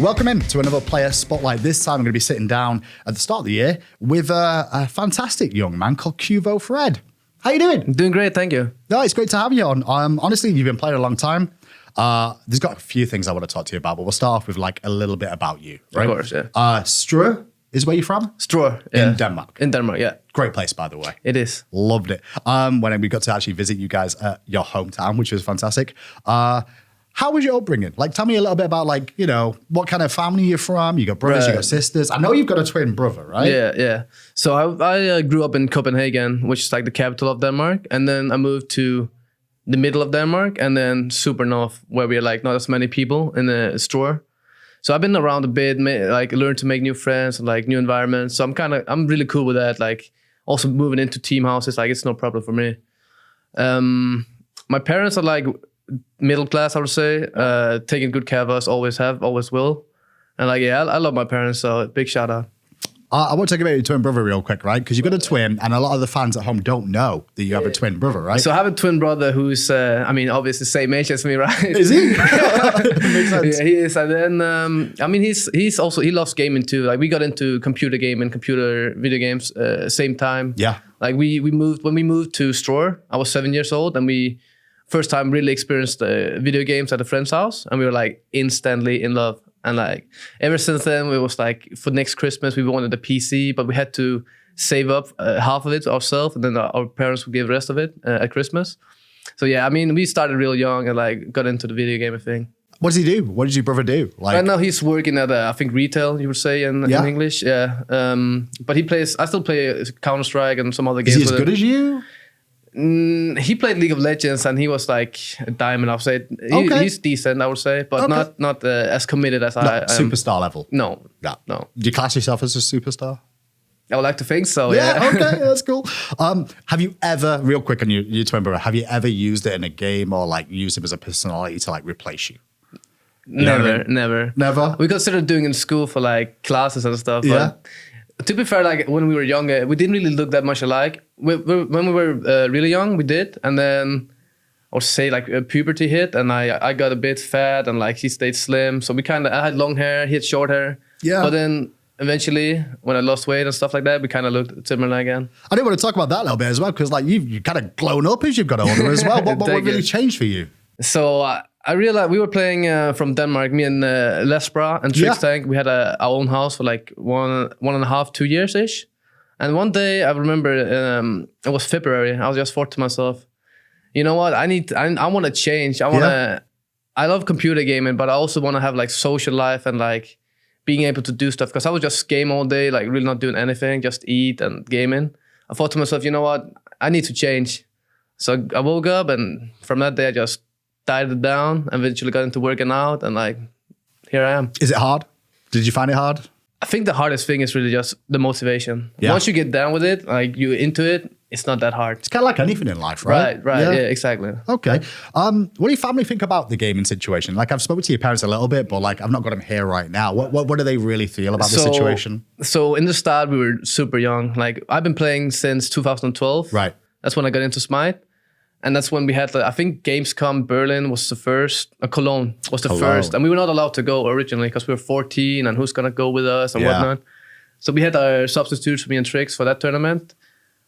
Welcome in to another Player Spotlight. This time I'm going to be sitting down at the start of the year with a fantastic young man called QvoFred. How you doing? Doing great, thank you. No, it's great to have you on. Honestly, you've been playing a long time. There's got a few things I want to talk to you about, but we'll start off with like a little bit about you, right? Of course, yeah. Struer is where you're from? Struer, yeah. In Denmark. In Denmark, yeah. Great place, by the way. It is. Loved it. When we got to actually visit you guys at your hometown, which was fantastic. How was your upbringing? Like, tell me a little bit about, like, you know, what kind of family you're from. You got brothers, you got sisters. I know you've got a twin brother, right? Yeah. So I grew up in Copenhagen, which is like the capital of Denmark. And then I moved to the middle of Denmark and then super north, where we're like not as many people in the store. So I've been around a bit, like learned to make new friends and like new environments. So I'm really cool with that. Like also moving into team houses, like it's no problem for me. My parents are like middle class, I would say, taking good care of us, always have, always will. And like, yeah, I love my parents, so big shout out. I want to talk about your twin brother real quick, right? Because you've got a twin, and a lot of the fans at home don't know that you have a twin brother, right? So I have a twin brother who's, obviously same age as me, right? Is he? Makes sense. Yeah, he is. And then, he loves gaming too. Like we got into computer game and video games same time. Yeah. Like when we moved to Struer, I was 7 years old, and we first time really experienced video games at a friend's house, and we were like instantly in love. And like ever since then, it was like for next Christmas we wanted a PC, but we had to save up half of it ourselves, and then our parents would give the rest of it at Christmas. So yeah, I mean, we started real young and like got into the video game thing. What does he do? What did your brother do? Like right now he's working at I think retail, you would say in English. Yeah. But I still play Counter-Strike and some other games. Is he as good as you? He played League of Legends and he was like a diamond, I would say. He's decent, I would say, but not as committed as I am. Superstar level? No. No. Do you class yourself as a superstar? I would like to think so, yeah. Okay, that's cool. Have you ever, real quick on your twin brother, have you ever used it in a game or like used him as a personality to like replace you? Never. Never? We considered doing it in school for like classes and stuff, but to be fair, like when we were younger, we didn't really look that much alike. When we were really young, we did, and then I would say like puberty hit, and I got a bit fat, and like he stayed slim. So I had long hair, he had short hair. Yeah. But then eventually, when I lost weight and stuff like that, we kind of looked similar again. I do want to talk about that a little bit as well, because like you've kind of grown up as you've got older as well. What really changed for you? So I realized we were playing from Denmark, me and Lesbra and Trixtank. We had our own house for like 1.5, 2 years-ish. And one day I remember it was February. I was just thought to myself, you know what? I want to change. I love computer gaming, but I also want to have like social life and like being able to do stuff. Because I was just game all day, like really not doing anything, just eat and gaming. I thought to myself, you know what? I need to change. So I woke up, and from that day I just dieted it down, eventually got into working out, and like, here I am. Is it hard? Did you find it hard? I think the hardest thing is really just the motivation. Yeah. Once you get down with it, like you're into it, it's not that hard. It's kind of like anything in life, right? Right, yeah, exactly. Okay. What do your family think about the gaming situation? Like I've spoken to your parents a little bit, but like I've not got them here right now. What do they really feel about the situation? So in the start, we were super young. Like I've been playing since 2012. Right. That's when I got into SMITE. And that's when we had, I think Gamescom Berlin was the first, Cologne was the first. And we were not allowed to go originally because we were 14 and who's going to go with us and whatnot. So we had our substitutes, me and Trix, for that tournament.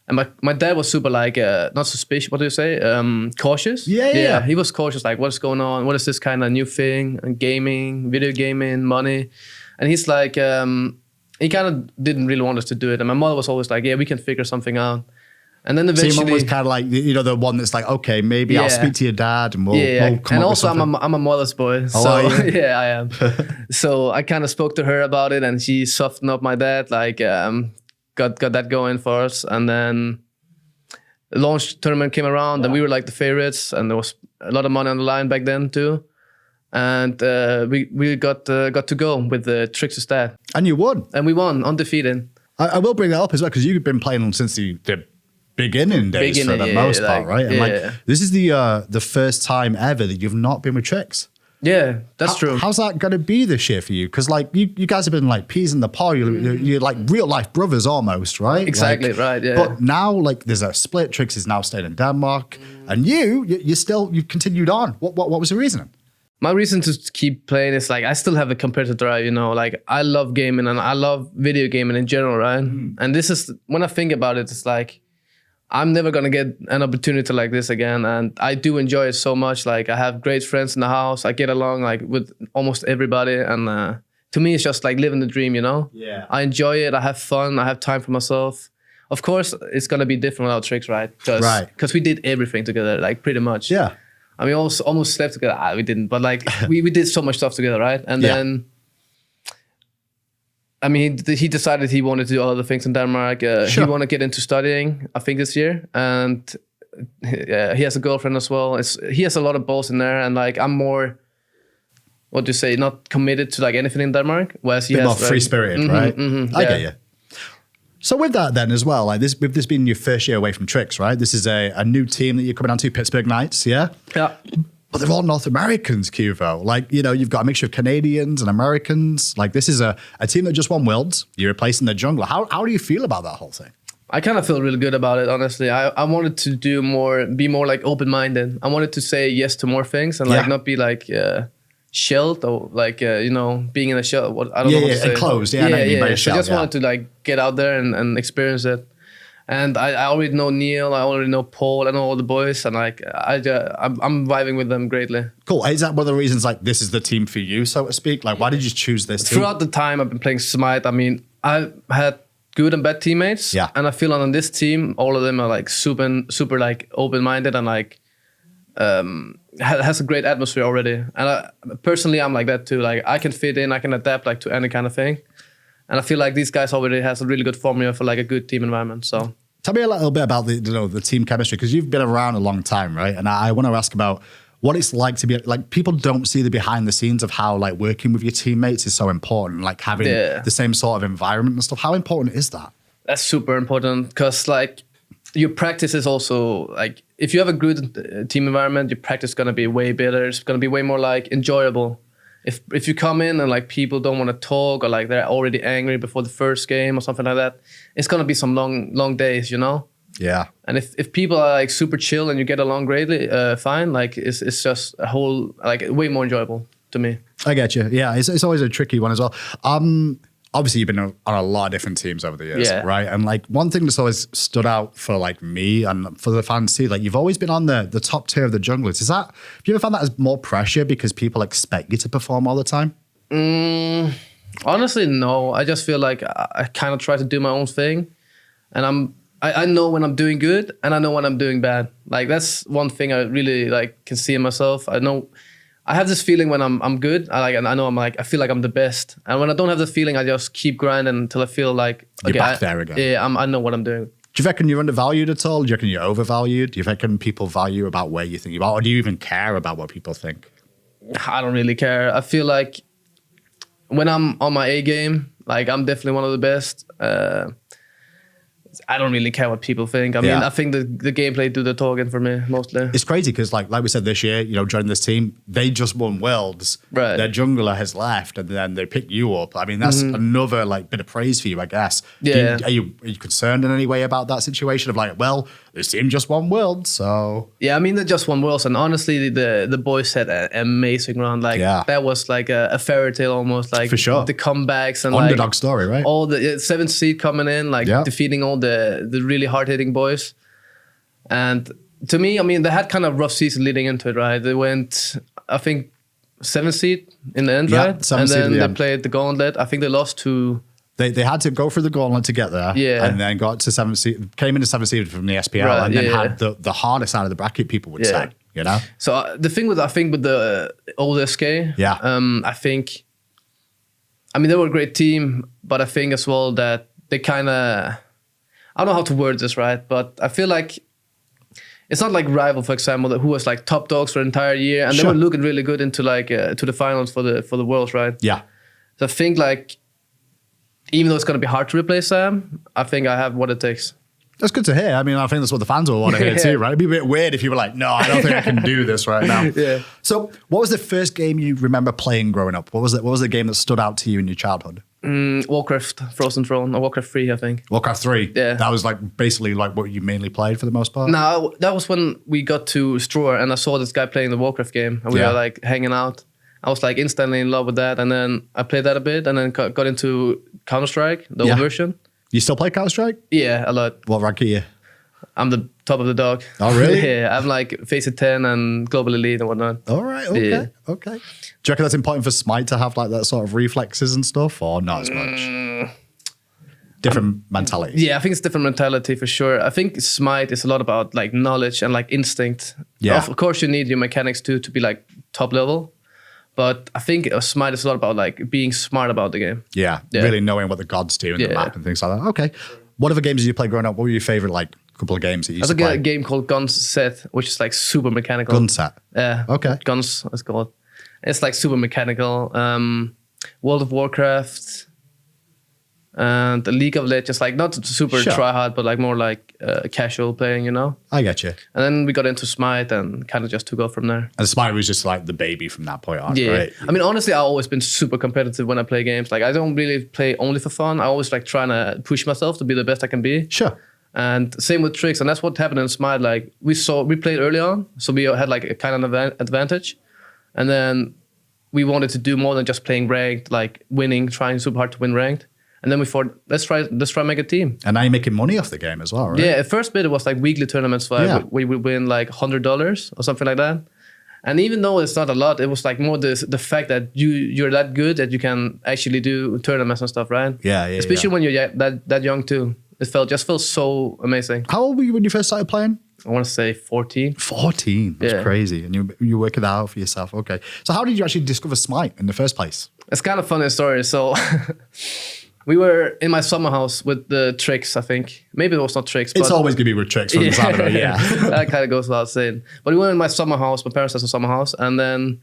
And my dad was super like, not suspicious, what do you say? Cautious? Yeah. He was cautious, like what's going on? What is this kind of new thing? Gaming, video gaming, money. And he's like, he kind of didn't really want us to do it. And my mother was always like, yeah, we can figure something out. And then eventually, so your mom was kind of like, you know, the one that's like, okay, maybe I'll speak to your dad and we'll come up and also with something. I'm a mother's boy, so yeah, I am. So I kind of spoke to her about it, and she softened up my dad, like got that going for us. And then the launch tournament came around, and we were like the favorites, and there was a lot of money on the line back then too. And we got to go with the Trix's dad. And you won. And we won, undefeated. I will bring that up as well, because you've been playing since the beginning days for the most part, right? And like this is the first time ever that you've not been with Trix. Yeah, that's true. How's that going to be this year for you? Because like you guys have been like peas in the pod. You're like real life brothers almost, right? Exactly, like, right. Yeah. But now like there's a split. Trix is now staying in Denmark, and you've continued on. What was the reasoning? my reason to keep playing is like I still have a competitive drive, you know. Like I love gaming and I love video gaming in general, right? And this is when I think about it, it's like I'm never gonna get an opportunity like this again, and I do enjoy it so much. Like I have great friends in the house. I get along like with almost everybody, and to me, it's just like living the dream, you know. Yeah. I enjoy it. I have fun. I have time for myself. Of course, it's gonna be different without Trix, right? Because we did everything together, like pretty much. Yeah. I mean, almost slept together. We didn't, but like we did so much stuff together, right? And then, I mean, he decided he wanted to do other things in Denmark. He wanted to get into studying, I think, this year, and he has a girlfriend as well. He has a lot of balls in there, and like I'm more, what do you say, not committed to like anything in Denmark, whereas he has more free spirited, right? I get you. So with that then as well, like with this being your first year away from Trix, right? This is a new team that you're coming onto, Pittsburgh Knights, yeah? Yeah. But they're all North Americans, Qvo. Like, you know, you've got a mixture of Canadians and Americans. Like this is a team that just won Worlds. You're replacing the jungler. How do you feel about that whole thing? I kind of feel really good about it, honestly. I wanted to be more like open-minded. I wanted to say yes to more things and like not be like shelled or like you know, being in a shell. I don't know what to say. Enclosed. So I just wanted to like get out there and experience it. And I already know Neil, I already know Paul, I know all the boys, and like I'm vibing with them greatly. Cool. Is that one of the reasons like this is the team for you, so to speak? Like, why did you choose this team? Throughout the time I've been playing SMITE, I mean, I've had good and bad teammates. Yeah. And I feel on this team, all of them are like super like open-minded and like has a great atmosphere already. And personally, I'm like that too. Like I can fit in, I can adapt like to any kind of thing. And I feel like these guys already has a really good formula for like a good team environment. So tell me a little bit about the team chemistry, because you've been around a long time, right? And I want to ask about what it's like to be like, people don't see the behind the scenes of how like working with your teammates is so important, like having the same sort of environment and stuff. How important is that? That's super important, because like your practice is also like, if you have a good team environment, your practice is going to be way better. It's going to be way more like enjoyable. If you come in and like people don't want to talk, or like they're already angry before the first game or something like that, it's gonna be some long days, you know. Yeah. And if people are like super chill and you get along greatly, fine. Like it's just a whole like way more enjoyable to me. I get you. Yeah, it's always a tricky one as well. Obviously, you've been on a lot of different teams over the years, right? And like one thing that's always stood out for like me and for the fans too, like you've always been on the top tier of the junglers. Have you ever found that as more pressure because people expect you to perform all the time? Honestly, no. I just feel like I kind of try to do my own thing, and I know when I'm doing good and I know when I'm doing bad. Like that's one thing I really like can see in myself. I know. I have this feeling when I'm good. I feel like I'm the best. And when I don't have the feeling, I just keep grinding until I feel like you're back there again. Yeah, I know what I'm doing. Do you reckon you're undervalued at all? Do you reckon you're overvalued? Do you reckon people value about where you think you are, or do you even care about what people think? I don't really care. I feel like when I'm on my A game, like I'm definitely one of the best. I don't really care what people think. I mean, I think the gameplay do the talking for me mostly. It's crazy because like we said this year, you know, joining this team, they just won Worlds. Right. Their jungler has left and then they pick you up. I mean, that's another like bit of praise for you, I guess. Yeah. Are you concerned in any way about that situation of like, well, this team just won Worlds, so... Yeah, I mean, they just won Worlds, and honestly, the boys had an amazing run. Like, that was like a fairy tale almost. Like, for sure. The comebacks and underdog like, story, right? All the 7th seed coming in, like defeating all the really hard-hitting boys. And to me, I mean, they had kind of rough season leading into it, right? They went, I think, 7th seed in the end, right? And then they played the gauntlet. I think they lost to... They had to go through the gauntlet to get there, and then got to 7th seed, came into 7th seed from the SPL, and then had the hardest out of the bracket, people would say, you know? So the thing with the old SK, I think, I mean, they were a great team, but I think as well that they kind of, I don't know how to word this right, but I feel like it's not like Rival, for example, who was like top dogs for an entire year, and they were looking really good into like to the finals for the Worlds, right? Yeah. So I think like, even though it's going to be hard to replace Sam, I think I have what it takes. That's good to hear. I mean, I think that's what the fans will want to hear too, right? It'd be a bit weird if you were like, no, I don't think I can do this right now. So what was the first game you remember playing growing up? What was the game that stood out to you in your childhood? Warcraft Frozen Throne, or Warcraft 3, I think. Warcraft 3? Yeah. That was like basically like what you mainly played for the most part? No, that was when we got to Struer and I saw this guy playing the Warcraft game and we were like hanging out. I was like instantly in love with that, and then I played that a bit, and then got into Counter-Strike, the old version. You still play Counter-Strike? Yeah, a lot. What rank are you? I'm the top of the dog. Oh, really? Yeah, I'm like FACEIT 10 and Global Elite and whatnot. All right, okay, okay. Do you reckon that's important for SMITE to have like that sort of reflexes and stuff, or not as much? Different mentality. Yeah, I think it's different mentality for sure. I think SMITE is a lot about like knowledge and like instinct. Yeah. Of course, you need your mechanics too to be like top level. But I think SMITE is a lot about like being smart about the game. Yeah, really knowing what the gods do in the map and things like that. Okay. What other games did you play growing up? What were your favorite like couple of games that you used to play? There's a game called Guns Set, which is like super mechanical. Gun Set? Yeah. Okay. Guns, it's called. It's like super mechanical. World of Warcraft and the League of Legends, like not super try hard, but like more like casual playing, you know? I get you. And then we got into SMITE and kind of just took off from there. And SMITE was just like the baby from that point on, right? I mean, honestly, I've always been super competitive when I play games. Like I don't really play only for fun. I always like trying to push myself to be the best I can be. Sure. And same with Trix, and that's what happened in SMITE. Like we played early on, so we had like a kind of advantage, and then we wanted to do more than just playing ranked, like winning, trying super hard to win ranked. And then we thought, let's try make a team. And now you're making money off the game as well, right? Yeah, at first bit it was like weekly tournaments where we would win like $100 or something like that. And even though it's not a lot, it was like more the fact that you're that good that you can actually do tournaments and stuff, right? Yeah. Especially when you're that young too. It just felt so amazing. How old were you when you first started playing? I want to say 14. 14? That's crazy. And you're working that out for yourself. Okay. So how did you actually discover SMITE in the first place? It's kind of funny story. So we were in my summer house with the Trix, I think. Maybe it was not Trix. It's always going to be with Trix from the sound of it, That kind of goes without saying. But we were in my summer house. My parents had a summer house. And then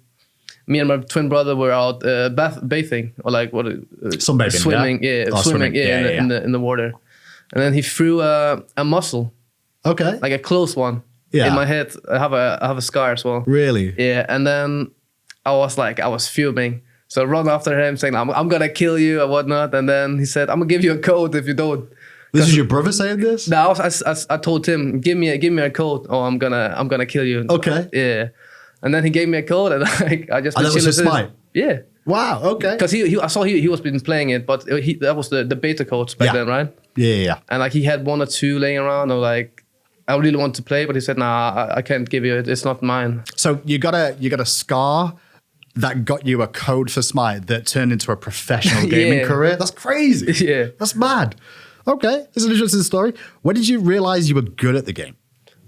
me and my twin brother were out bathing. Or like what? Sunbathing, swimming. Swimming in the water. And then he threw a mussel. Okay. Like a close one. Yeah. In my head, I have a scar as well. Really? Yeah. And then I was fuming. So I run after him saying, I'm going to kill you or whatnot. And then he said, I'm going to give you a code if you don't. This is your brother saying this? No, I told him, give me a code or I'm gonna kill you. Okay. Yeah. And then he gave me a code and I just... And that was for SMITE? Yeah. Wow, okay. Because I saw he was been playing it, but that was the beta codes back then, right? Yeah. And like he had 1 or 2 laying around, or like I really want to play, but he said, "Nah, I can't give you it. It's not mine." So you got a scar that got you a code for SMITE that turned into a professional gaming career. That's crazy. Yeah, that's mad. Okay, it's an interesting story. When did you realize you were good at the game?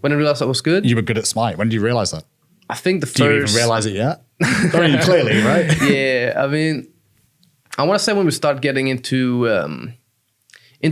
When I realized I was good, you were good at SMITE. When did you realize that? I think the first. Do you even realize it yet? I mean, clearly, right? Yeah, I mean, I want to say when we start getting into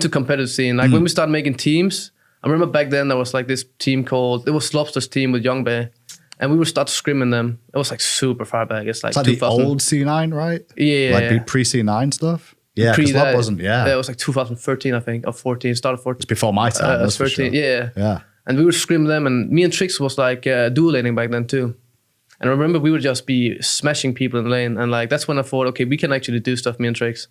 competitive scene, like when we start making teams. I remember back then there was like this team called, it was Lobster's team with Young Bay, and we would start screaming them. It was like super far back. It's like the old C9, right? Yeah. Like pre C9 stuff? Yeah, because that wasn't, it was like 2013, I think, or 14, started 14. It's before my time, it was 13, sure. Yeah. And we would scream them, and me and Trix was like dual laning back then too. And I remember we would just be smashing people in the lane, and like that's when I thought, okay, we can actually do stuff, me and Trix.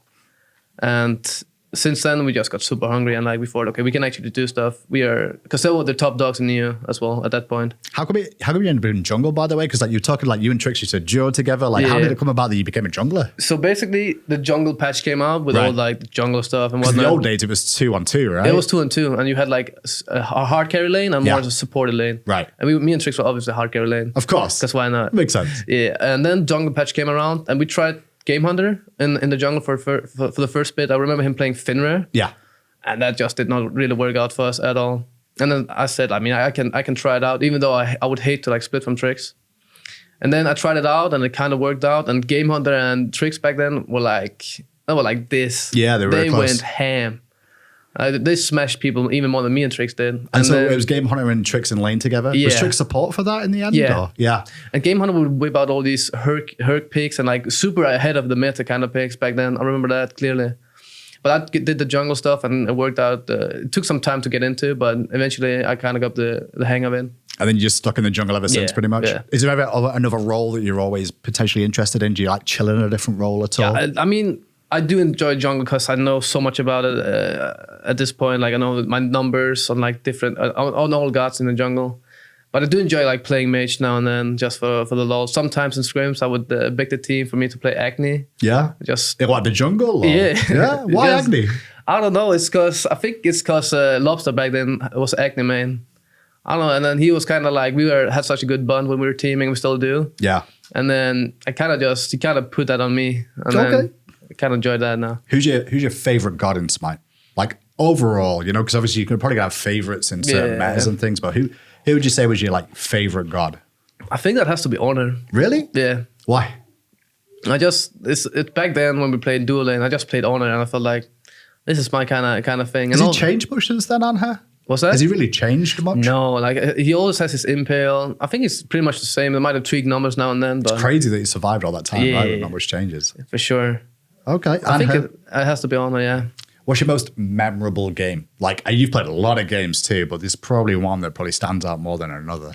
And since then, we just got super hungry, and like we thought, okay, we can actually do stuff. Because they were the top dogs in EU as well at that point. How come you ended up in jungle, by the way? Because like you're talking like you and Trix, you said duo together. Like how did it come about that you became a jungler? So basically, the jungle patch came out with all like the jungle stuff and whatnot. In the old days, it was 2-on-2, right? It was 2-on-2, and you had like a hard carry lane and more of a supported lane. Right. And me and Trix were obviously hard carry lane. Of course. Because why not? Makes sense. Yeah, and then jungle patch came around, and we tried Game Hunter in the jungle for the first bit. I remember him playing Finrare. Yeah. And that just did not really work out for us at all. And then I said, I mean, I can try it out, even though I would hate to like split from Trix. And then I tried it out, and it kind of worked out. And Game Hunter and Trix back then were like this. Yeah, they went ham. They smashed people even more than me and Trix did. And so it was Game Hunter and Trix in lane together. Yeah. Was Trix support for that in the end? Yeah. Or? Yeah. And Game Hunter would whip out all these Herc picks and like super ahead of the meta kind of picks back then. I remember that clearly. But I did the jungle stuff, and it worked out. It took some time to get into, but eventually I kind of got the hang of it. And then you're just stuck in the jungle ever since, pretty much. Yeah. Is there ever another role that you're always potentially interested in? Do you like chill in a different role at all? Yeah, I mean, I do enjoy jungle because I know so much about it at this point. Like I know my numbers on like different on all gods in the jungle. But I do enjoy like playing mage now and then, just for the lol. Sometimes in scrims, I would beg the team for me to play Agni. Yeah. Just Like the jungle? Or? Yeah. Yeah. Why Just- Agni? I don't know. I think it's because Lobster back then was Agni main. I don't know. And then he was kind of like, had such a good bond when we were teaming. We still do. Yeah. And then he kind of put that on me. And then I kind of enjoyed that now. Who's your favorite god in Smite? Like overall, you know, because obviously you could probably have favorites in certain metas and things, but who would you say was your like favorite god? I think that has to be Honor. Really? Yeah. Why? It's back then when we played dual lane, I just played Honor and I felt like this is my kind of thing. Has he changed much since then on her? What's that? Has he really changed much? No, like he always has his impale. I think it's pretty much the same. They might have tweaked numbers now and then, but It's crazy that he survived all that time, right? With not much changes. for sure. Okay. I think it has to be Honor, yeah. What's your most memorable game? Like you've played a lot of games too, but there's probably one that probably stands out more than another.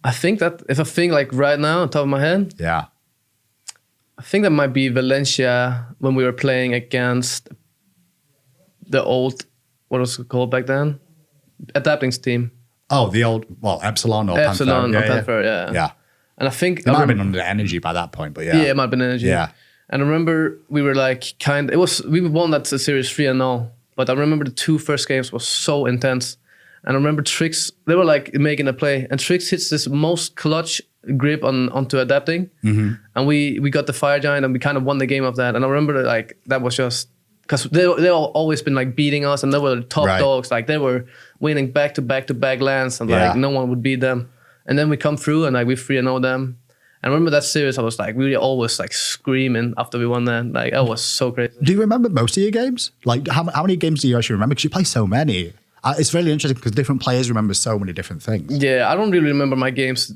I think that if I think like right now on top of my head, Yeah. I think that might be Valencia when we were playing against the old, what was it called back then? Adapting's team. Oh, the old, Epsilon or Epsilon Panther. or Panther, yeah. Yeah. And I think... It might have been under energy by that point, but yeah. Yeah, it might have been energy. Yeah. And I remember we were like we won that series 3-0, but I remember the 2 first games was so intense. And I remember Trix, they were like making a play, and Trix hits this most clutch grip onto Adapting. Mm-hmm. And we got the Fire Giant and we kind of won the game of that. And I remember like that was just, because they always been like beating us and they were the top dogs. Like they were winning back to back lands and like no one would beat them. And then we come through and like we 3-0 them. And I remember that series, I was like, we were always like screaming after we won that. Like, that was so crazy. Do you remember most of your games? Like, how many games do you actually remember? Because you play so many. It's really interesting because different players remember so many different things. Yeah, I don't really remember my games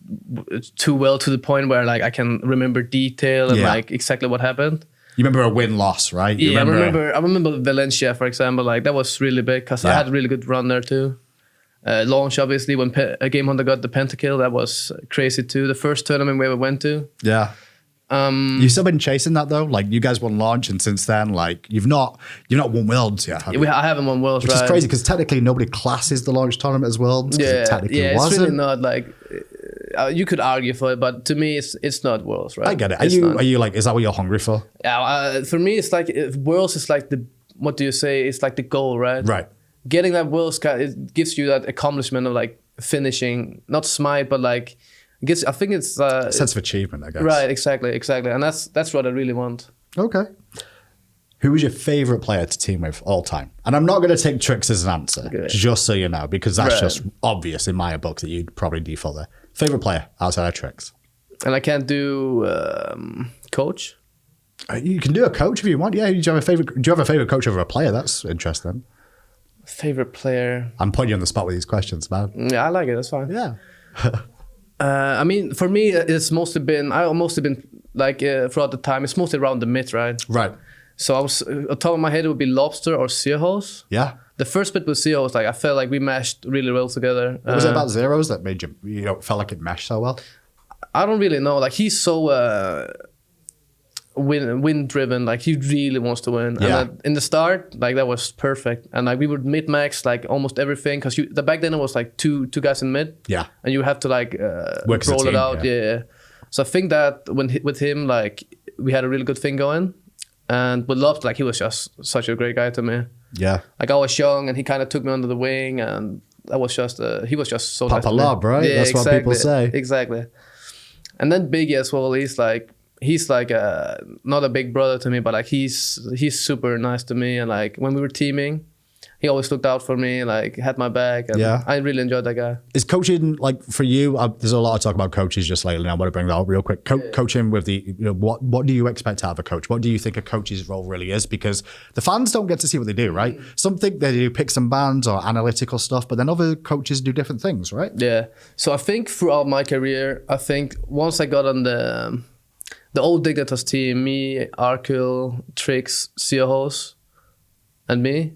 too well to the point where like I can remember detail and like exactly what happened. You remember a win-loss, right? I remember Valencia, for example. Like that was really big because I had a really good run there too. Launch, obviously, when Game Hunter got the pentakill, that was crazy too. The first tournament we ever went to. Yeah. You've still been chasing that though. Like you guys won launch, and since then, like you've not won worlds yet. Have you? I haven't won worlds, which is crazy because technically nobody classes the launch tournament as worlds. Yeah, it it's really not like you could argue for it, but to me, it's not worlds, right? I get it. Are you like? Is that what you're hungry for? Yeah, for me, it's like worlds is like what do you say? It's like the goal, right? Right. Getting that worlds, it gives you that accomplishment of like finishing, not Smite, but like. I think it's a sense of achievement, I guess. Right, exactly, and that's what I really want. Okay. Who was your favorite player to team with all time? And I'm not going to take Trix as an answer, just so you know, because that's just obvious in my book that you'd probably default there. Favorite player outside of Trix? And I can't do coach. You can do a coach if you want. Yeah. Do you have a favorite coach over a player? That's interesting. Favorite player. I'm putting you on the spot with these questions, man. Yeah, I like it. That's fine. Yeah. I mean, for me, it's mostly been like throughout the time. It's mostly around the mid, right? Right. So I was on top of my head, it would be Lobster or Seahorse. Yeah. The first bit with Seahorse, like I felt like we meshed really well together. What was it about Zeros that made you felt like it meshed so well? I don't really know. Like he's so win driven. Like he really wants to win. Yeah. And in the start, like that was perfect. And like we would mid max like almost everything because back then it was like two guys in mid. Yeah. And you have to like roll it out. Yeah. So I think that with him, like we had a really good thing going. And with Lobster, like he was just such a great guy to me. Yeah. Like I was young and he kind of took me under the wing and that was just he was just so Papa nice. Lob, right? Yeah, that's what people say. Exactly. And then Biggie as well, he's like not a big brother to me, but like he's super nice to me. And like when we were teaming, he always looked out for me, like had my back. And I really enjoyed that guy. Is coaching like for you? There's a lot of talk about coaches just lately. And I want to bring that up real quick. Coaching with what do you expect out of a coach? What do you think a coach's role really is? Because the fans don't get to see what they do, right? Some think they do picks and bans or analytical stuff, but then other coaches do different things, right? Yeah. So I think throughout my career, once I got on the old Dignitas team, me, Arkil, Trix, Seahorse, and me.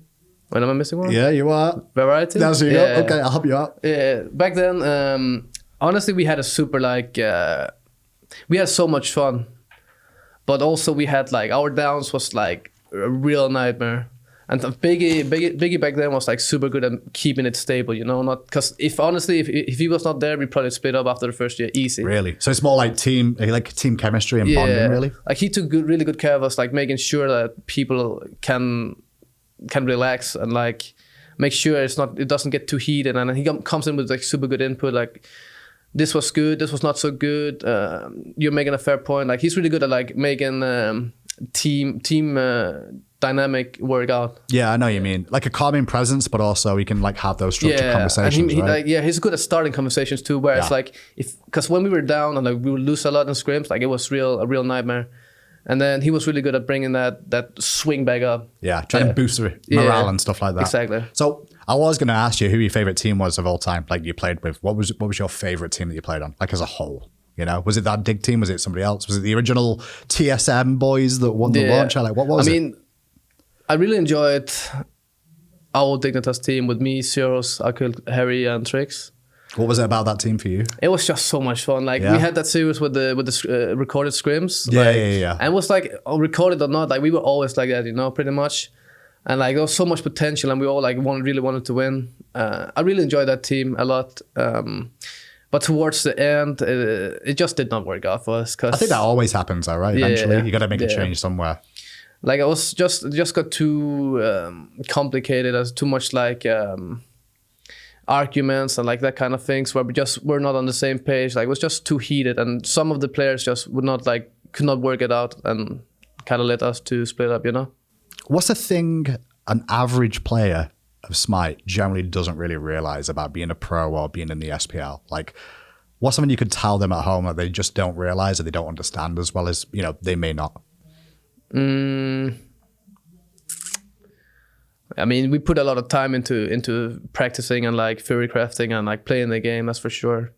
When am I missing one? Yeah, you are. Variety? That's you go. Okay, I'll help you out. Yeah. Back then, honestly, we had a super we had so much fun. But also we had like, our downs was like a real nightmare. And Biggie back then was like super good at keeping it stable, you know. Not because if he was not there, we probably split up after the first year easy. Really? So it's more like team chemistry and bonding, really. Like he took really good care of us, like making sure that people can relax and like make sure it doesn't get too heated. And then he comes in with like super good input, like this was good, this was not so good. You're making a fair point. Like he's really good at like making team dynamic work out. Yeah, I know what you mean. Like a calming presence, but also he can like have those structured conversations, and right? he's good at starting conversations too. Where it's like because when we were down and like we would lose a lot in scrims, like it was a real nightmare. And then he was really good at bringing that swing back up. Yeah, trying to boost morale and stuff like that. Exactly. So I was going to ask you who your favorite team was of all time, like you played with. What was your favorite team that you played on, like as a whole? You know, was it that Dig team? Was it somebody else? Was it the original TSM boys that won the launch? Like, what was it? I mean, I really enjoyed our old Dignitas team with me, Zeros, Akil, Harry, and Trix. What was it about that team for you? It was just so much fun. Like we had that series with the recorded scrims. Yeah. And it was like recorded or not, like we were always like that, you know, pretty much. And like there was so much potential, and we all like really wanted to win. I really enjoyed that team a lot. But towards the end, it just did not work out for us. I think that always happens, though, right? Eventually, you got to make a change somewhere. Like it was just got too complicated, as too much like arguments and like that kind of things where we're not on the same page. Like it was just too heated, and some of the players just could not work it out, and kind of led us to split up, you know. What's the thing an average player of SMITE generally doesn't really realize about being a pro or being in the SPL? Like, what's something you could tell them at home that they just don't realize, or they don't understand as well as, you know, they may not? I mean, we put a lot of time into practicing and like theory crafting and like playing the game, that's for sure.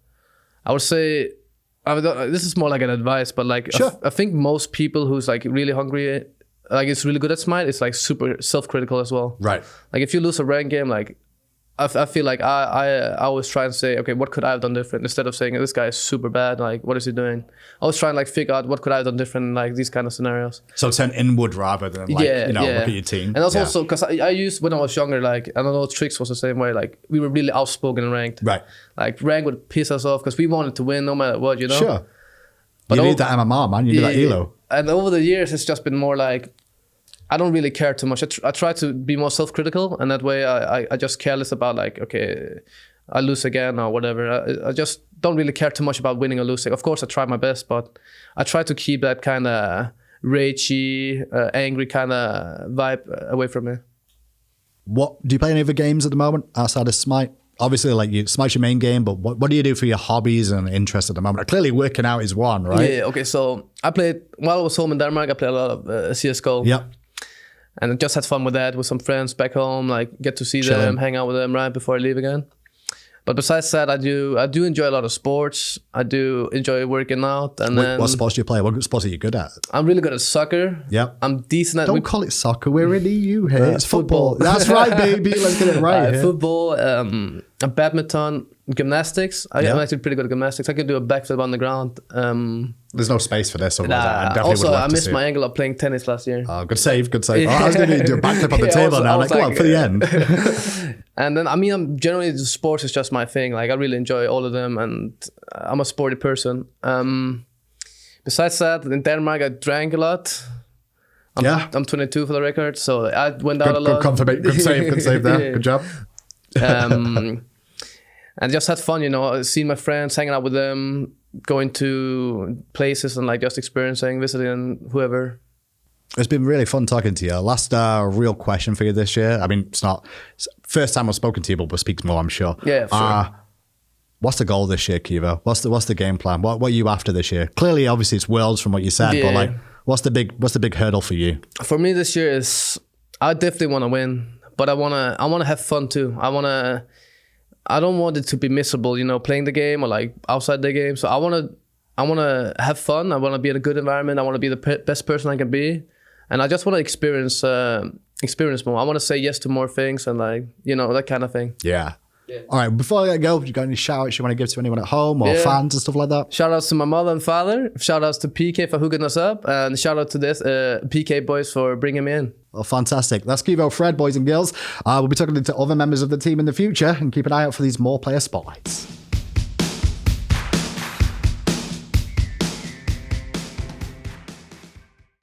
I would say, this is more like an advice, but like I think most people who's like really hungry, like it's really good at SMITE, it's like super self-critical as well. Right. Like if you lose a ranked game, like I feel like I always try and say, okay, what could I have done different? Instead of saying, this guy is super bad, like, what is he doing? I was trying to like figure out what could I have done different in like these kind of scenarios. So turn inward rather than like, look at your team. And that's also because I used, when I was younger, like, I don't know, Trix was the same way. Like, we were really outspoken and ranked. Right. Like, rank would piss us off because we wanted to win no matter what, you know? Sure. But you need that MMR, man. You need that ELO. And over the years, it's just been more like, I don't really care too much. I try to be more self-critical, and that way I just care less about like, okay, I lose again or whatever. I just don't really care too much about winning or losing. Of course, I try my best, but I try to keep that kind of ragey, angry kind of vibe away from me. What do you play any other games at the moment outside of SMITE? Obviously, like SMITE's your main game, but what do you do for your hobbies and interests at the moment? Clearly, working out is one, right? Yeah. Okay. So I played while I was home in Denmark. I played a lot of CS:GO. Yep. And I just had fun with that with some friends back home, like get to see them, hang out with them right before I leave again. But besides that, I do enjoy a lot of sports. I do enjoy working out. And what sports do you play? What sports are you good at? I'm really good at soccer. Yep. I'm decent at... Don't call it soccer. We're in the EU here. It's football. That's right, baby. Let's get it right. Football, badminton, gymnastics. I'm actually pretty good at gymnastics. I can do a backflip on the ground. There's no space for this. I missed my angle of playing tennis last year. Oh, good save. Oh, I was going to do a backflip on the table now. Come on, for the end. And then, I mean, I'm generally, sports is just my thing. Like, I really enjoy all of them, and I'm a sporty person. Besides that, in Denmark, I drank a lot. I'm 22 for the record, so I went out a lot. Good save there. Good job. And just had fun, you know, seeing my friends, hanging out with them, going to places and like just experiencing, visiting whoever. It's been really fun talking to you. Last real question for you this year. I mean, it's not first time I've spoken to you, but we'll speak more, I'm sure. Yeah, sure. What's the goal this year, Qivo? What's the game plan? What are you after this year? Clearly, obviously, it's Worlds from what you said, but like, what's the big hurdle for you? For me this year is, I definitely want to win, but I wanna have fun too. I don't want it to be miserable, you know, playing the game or like outside the game. So I wanna have fun. I wanna be in a good environment. I wanna be the best person I can be, and I just wanna experience more. I wanna say yes to more things and like, you know, that kind of thing. Yeah. All right. Before I go, you got any shout outs you want to give to anyone at home or fans and stuff like that? Shout outs to my mother and father. Shout outs to PK for hooking us up, and shout out to this PK boys for bringing me in. Well, fantastic. That's QvoFred, boys and girls. We'll be talking to other members of the team in the future, and keep an eye out for these more player spotlights.